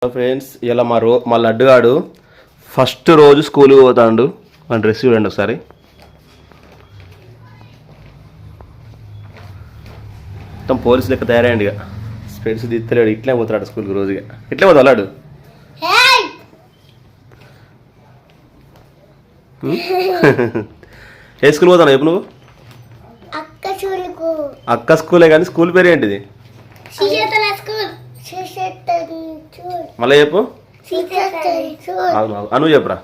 Friends ఇలా మా లడ్డుగాడు first రోజు స్కూల్కి పోతాడు. మన డ్రెస్ చూడండి ఒకసారి. మొత్తం పోలీసు లెక్క తయారైంది. ఇక స్పెడ్స్ తీస్తలేడు, ఇట్లే పోతాడు స్కూల్కి రోజుగా. ఇట్లే పోతాడు లాడు. ఏ స్కూల్ పోతాను చెప్పు నువ్వు? అక్క స్కూలే కానీ స్కూల్ పేరు ఏంటిది? మళ్ళీ చెప్పు. అను చెప్పురా.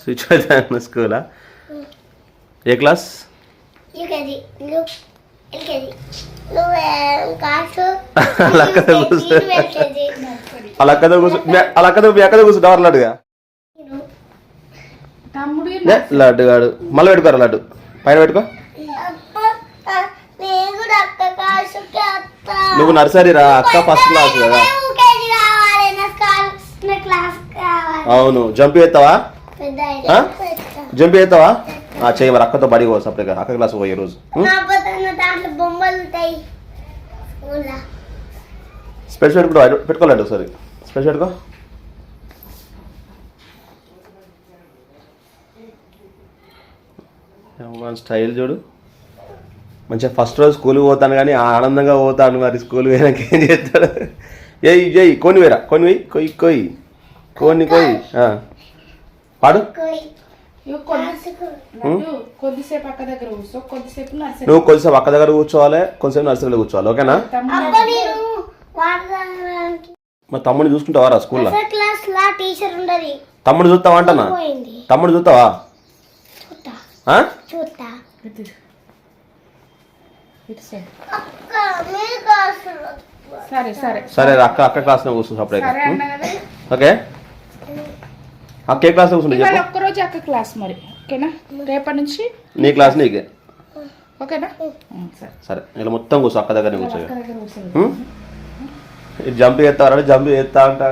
శ్రీచైతన్య స్కూలా? ఏ క్లాస్? అలా కూర్చుంటా లడ్డుగా. లడ్డుగాడు మళ్ళీ పెట్టుకోరా. లడ్డు పైన పెట్టుకో. నువ్వు నర్సరీ రా, అక్క ఫస్ట్ క్లాస్ కదా. అవును. జంప్ చేస్తావా? జంప్ చేస్తావా? చెయ్యి మరి. అక్కతో బడికి పో సపరేట్గా. అక్క క్లాస్ పోయే రోజు స్పెషల్ పెట్టుకోలేడు ఒకసారి. స్పెషల్ పెట్టుకో. స్టైల్ చూడు మంచిగా. ఫస్ట్ రోజు స్కూల్కి పోతాను కానీ ఆనందంగా పోతాను. మరి స్కూల్ పోయినాక ఏం చేస్తాడు? ఏయ్ కొన్ని వేరా, కొన్ని పోయి కొయ్యి కొయ్యి కొన్ని కొయ్యి పాడు. నువ్వు కొద్దిసేపు అక్క దగ్గర కూర్చోవాలి, కొద్దిసేపు నర్సరీలో కూర్చోవాలి. ఓకేనా? మా తమ్ముడిని చూసుకుంటావా రా స్కూల్లో? తమ్ముడు చూస్తావా అంటనా? తమ్ముడు చూస్తావా? సరే అక్క అక్క క్లాస్ లో కూర్చుని సపరేట్. ఓకే. అక్క ఏ క్లాస్ లో కూర్చుంటే ఒక్కరోజు అక్క క్లాస్ మరి. ఓకేనా? రేపటి నుంచి నీ క్లాస్ నీకే. ఓకేనా? సరే ఇలా మొత్తం కూర్చో. అక్క దగ్గర కూర్చో. జంప్ చేస్తావారా? జంప్ చేస్తా అంటా.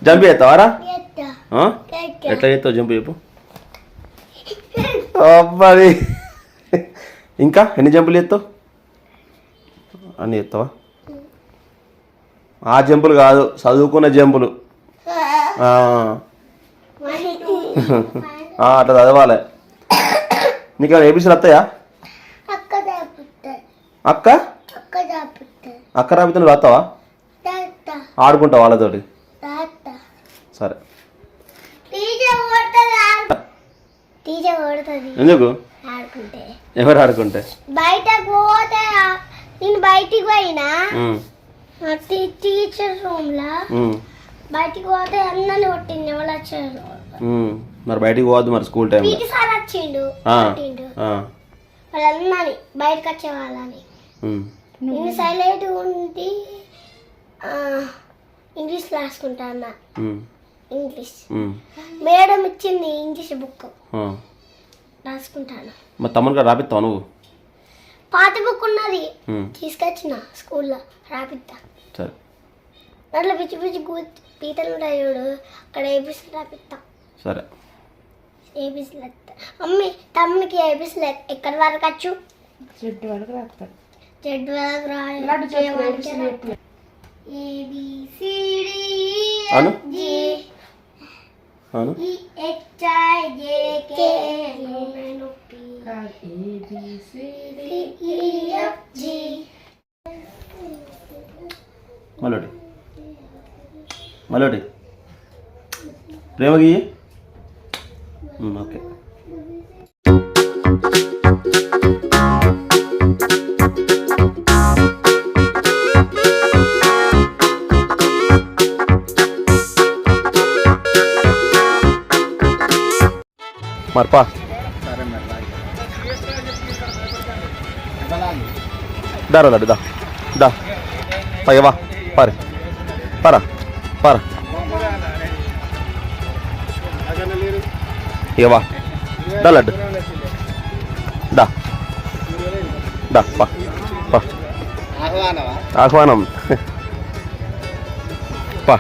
జంప్ చేస్తావారా? ఎట్లా చేస్తావు జంప్ చెప్పు. అబ్బాది ఇంకా ఎన్ని జంపులు చేస్తావు? అన్నీ చేస్తావా? ఆ జంపులు కాదు, చదువుకున్న జంపులు. అట్లా చదవాలి. నీకు ఏబీసీలు వస్తాయా? అక్క అక్క రాబితే నువ్వు రాస్తావా? ఆడుకుంటావు వాళ్ళతోటి? సరే. ఎందుకు? ఎవరు ఆడుకుంటే? బయటకు పోతే నేను బయటికి పోయినా టీచర్ రూమ్ లా బయటికి పోతే అందరిని కొట్టింది. ఎవరు వచ్చారు మరి? బయటికి పోవద్దు మరి స్కూల్ టైం. సార్ వచ్చిండు వాళ్ళందరినీ బయటకు వచ్చే వాళ్ళని. నేను సైలెంట్ ఉండి ఇంగ్లీష్ రాసుకుంటా అన్న. ఇంగ్లీష్ మేడం ఇచ్చింది ఇంగ్లీష్ బుక్ రాసుకుంటాను. మరి తమ్ముడు రాపిస్తావు నువ్వు? పాత బుక్ ఉన్నది తీసుకొచ్చిన స్కూల్లో రాపిద్దా. సరే. దాంట్లో పిచ్చి పిచ్చి పీతలు ఉంటాయి చూడు, అక్కడ ఏబీసీలు రాపిస్తా. సరే. ఏబీసీలు మమ్మీ తమ్మునికి ఏబీసీలు ఎక్కడి వరకు వచ్చు? జెడ్ వరకు రాస్తాడు. జెడ్ వరకు రాయాలి. మళ్ళీ మళ్ళీ ప్రేమకి. ఓకే. మర్పా దారా లడ్డు దా దా పయ్యవా పారే పారా పారా ఇవా దా లడ్డు దా దా పా పా ఆహ్వానం పా.